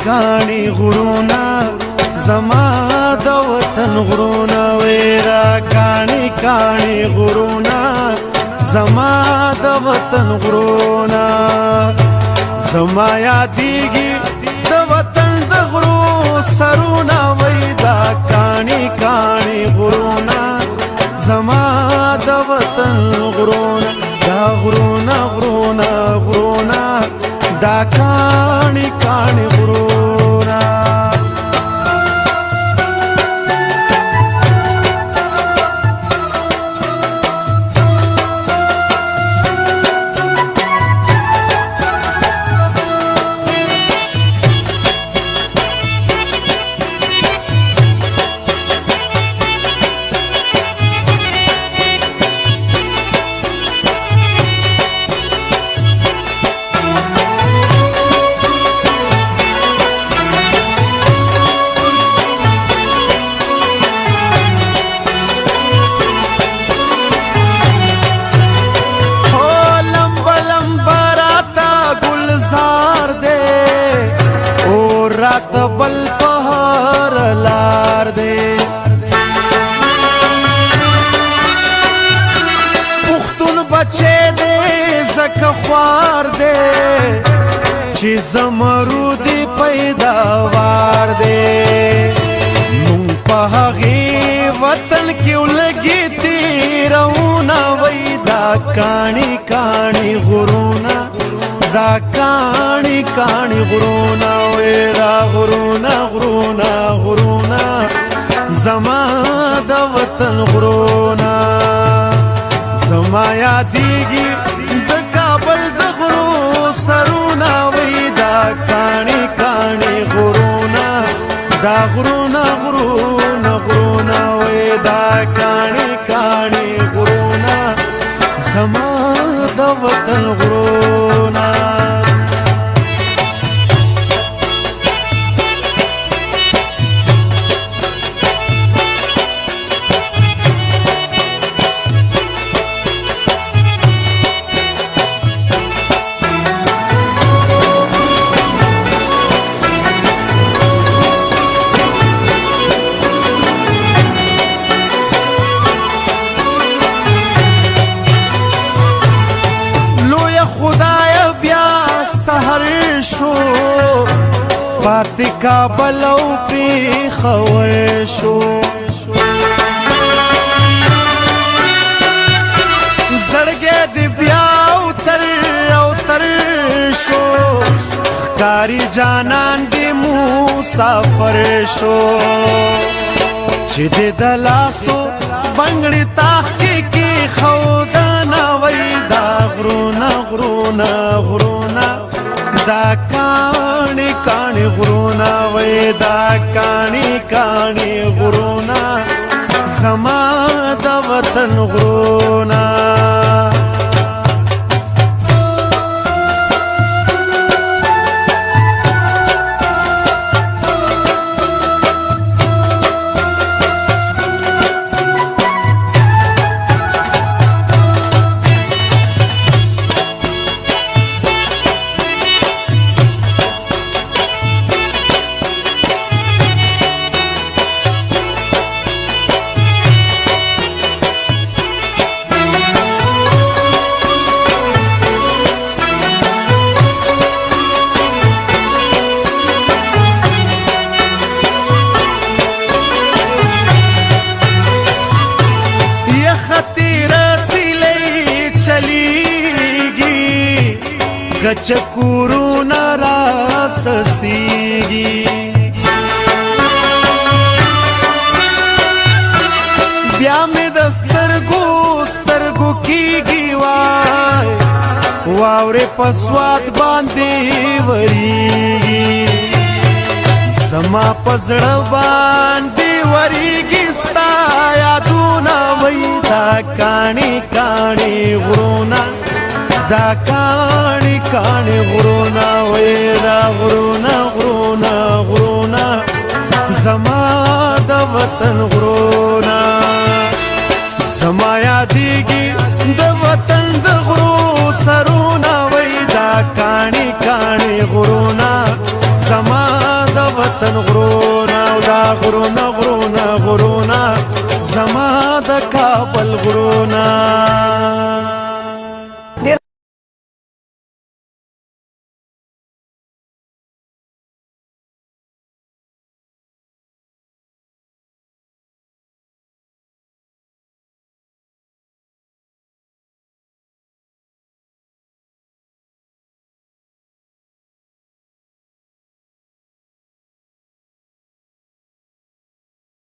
کاڼي غرونا زما د وطن غرونا ویرا کاڼي کاڼي غرونا زما د وطن غرونا زما یادېږي د وطن د غرو سرونه ویدا کاڼي کاڼي غرونا زما د وطن غرونا دا غرونا غرونا غرونا دا کاڼي کاڼي غرونا رات بل پهر لار دے پختون بچے دے زک خوار دے چی زمرودی پیداوار دے نون پہغی وطن کیو لگی تیرونا ویدا کانی کانی غرونا دا کاڼي کاڼي غرونا ویرا غرونا غرونا غرونا زما د وطن غرونا زما یادېږي د کابل د غرو سرونه ویدا کاڼي کاڼي غرونا دا غرونا غرونا غرونا ویدا کاڼي کاڼي غرونا زما د وطن غرونا شو پاتې کابل او پېښور شو زړګی دې بیا اوتر شو ښکاري جانان دې مسافر شو چې دې د لاسو بنګړې تاخکې کېښودنه وی دا غرونه غرونه غرونه دا کاڼي کاڼي غرونا وی دا کاڼي کاڼي غرونا زما د وطن غرونا گچکورو نراسسیگی بیا می دسترگو سترگو کیگی وای واوری پسوات باندی وریگی زما پزړه باندې وریږي ستا یادونه وای دا کاڼي کاڼي غرونه دا کاڼي کاڼي غرونه وای دا غرونه غرونه غرونه زما د وطن غرونه زما یادېږي د وطن د غرو سرونه وای دا کاڼي کاڼي غرونه زما غرونا غرونا غرونا زما د کابل غرونا